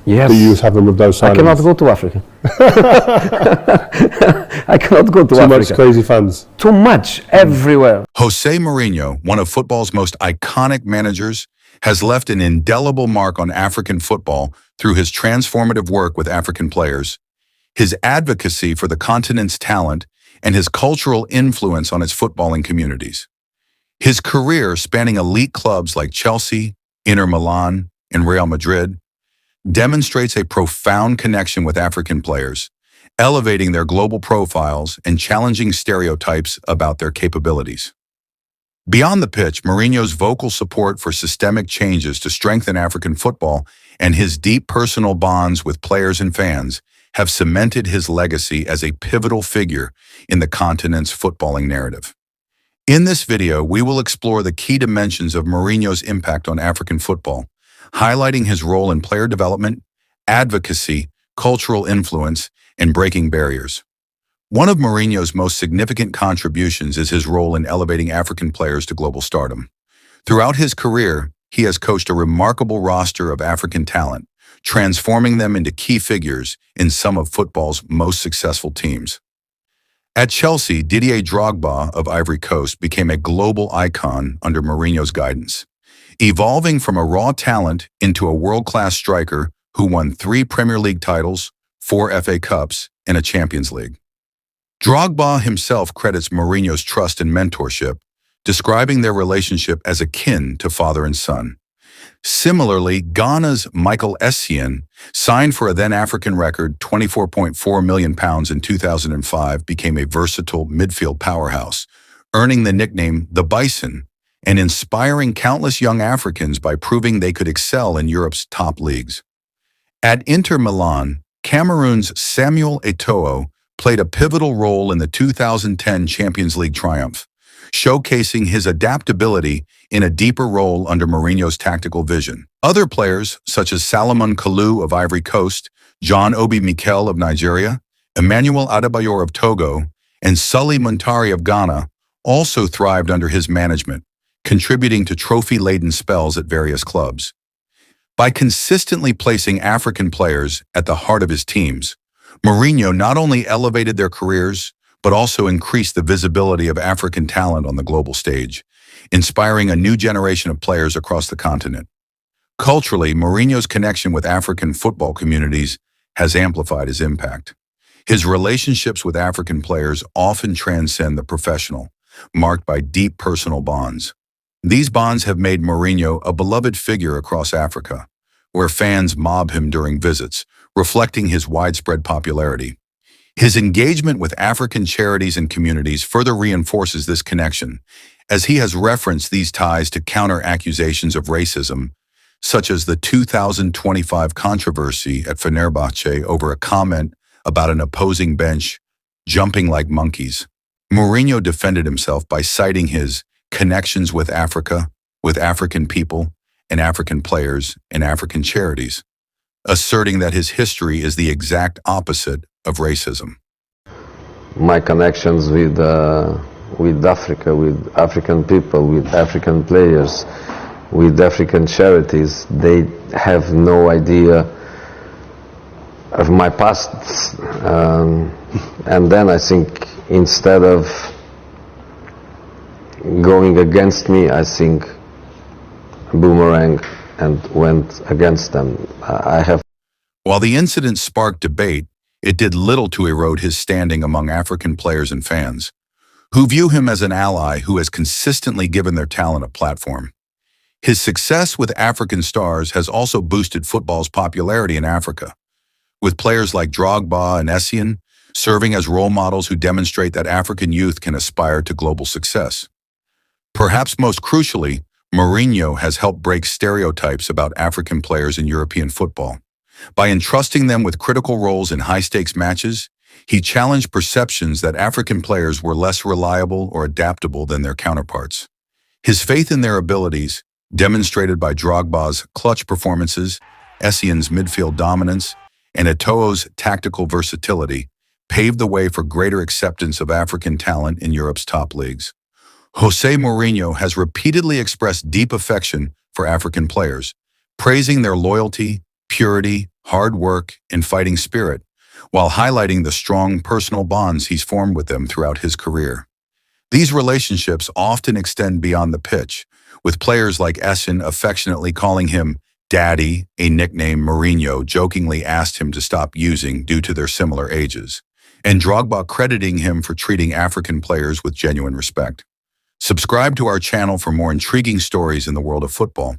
Yes. that you was having with those signings? I cannot go to Africa. I cannot go to Too Africa. much crazy fans. Too much, everywhere. José Mourinho, one of football's most iconic managers, has left an indelible mark on African football through his transformative work with African players, his advocacy for the continent's talent, and his cultural influence on its footballing communities. His career, spanning elite clubs like Chelsea, Inter Milan, and Real Madrid, demonstrates a profound connection with African players, elevating their global profiles and challenging stereotypes about their capabilities. Beyond the pitch, Mourinho's vocal support for systemic changes to strengthen African football and his deep personal bonds with players and fans have cemented his legacy as a pivotal figure in the continent's footballing narrative. In this video, we will explore the key dimensions of Mourinho's impact on African football, highlighting his role in player development, advocacy, cultural influence, and breaking barriers. One of Mourinho's most significant contributions is his role in elevating African players to global stardom. Throughout his career, he has coached a remarkable roster of African talent, transforming them into key figures in some of football's most successful teams. At Chelsea, Didier Drogba of Ivory Coast became a global icon under Mourinho's guidance, evolving from a raw talent into a world-class striker who won 3 Premier League titles, 4 FA Cups, and a Champions League. Drogba himself credits Mourinho's trust and mentorship, describing their relationship as akin to father and son. Similarly, Ghana's Micheal Essien, signed for a then-African record £24.4 million in 2005, became a versatile midfield powerhouse, earning the nickname the Bison and inspiring countless young Africans by proving they could excel in Europe's top leagues. At Inter Milan, Cameroon's Samuel Eto'o played a pivotal role in the 2010 Champions League triumph, showcasing his adaptability in a deeper role under Mourinho's tactical vision. Other players, such as Salomon Kalou of Ivory Coast, John Obi Mikel of Nigeria, Emmanuel Adebayor of Togo, and Suley Muntari of Ghana, also thrived under his management, contributing to trophy-laden spells at various clubs. By consistently placing African players at the heart of his teams, Mourinho not only elevated their careers, but also increased the visibility of African talent on the global stage, inspiring a new generation of players across the continent. Culturally, Mourinho's connection with African football communities has amplified his impact. His relationships with African players often transcend the professional, marked by deep personal bonds. These bonds have made Mourinho a beloved figure across Africa, where fans mob him during visits, reflecting his widespread popularity. His engagement with African charities and communities further reinforces this connection, as he has referenced these ties to counter accusations of racism, such as the 2025 controversy at Fenerbahce over a comment about an opposing bench jumping like monkeys. Mourinho defended himself by citing his connections with Africa, with African people, and African players and African charities, asserting that his history is the exact opposite of racism. My connections with Africa, with African people, with African players, with African charities, they have no idea of my past. And then I think instead of going against me, I think boomerang and went against them. While the incident sparked debate, it did little to erode his standing among African players and fans, who view him as an ally who has consistently given their talent a platform. His success with African stars has also boosted football's popularity in Africa, with players like Drogba and Essien serving as role models who demonstrate that African youth can aspire to global success. Perhaps most crucially, Mourinho has helped break stereotypes about African players in European football. By entrusting them with critical roles in high-stakes matches, he challenged perceptions that African players were less reliable or adaptable than their counterparts. His faith in their abilities, demonstrated by Drogba's clutch performances, Essien's midfield dominance, and Eto'o's tactical versatility, paved the way for greater acceptance of African talent in Europe's top leagues. José Mourinho has repeatedly expressed deep affection for African players, praising their loyalty, purity, hard work, and fighting spirit, while highlighting the strong personal bonds he's formed with them throughout his career. These relationships often extend beyond the pitch, with players like Essien affectionately calling him Daddy, a nickname Mourinho jokingly asked him to stop using due to their similar ages, and Drogba crediting him for treating African players with genuine respect. Subscribe to our channel for more intriguing stories in the world of football.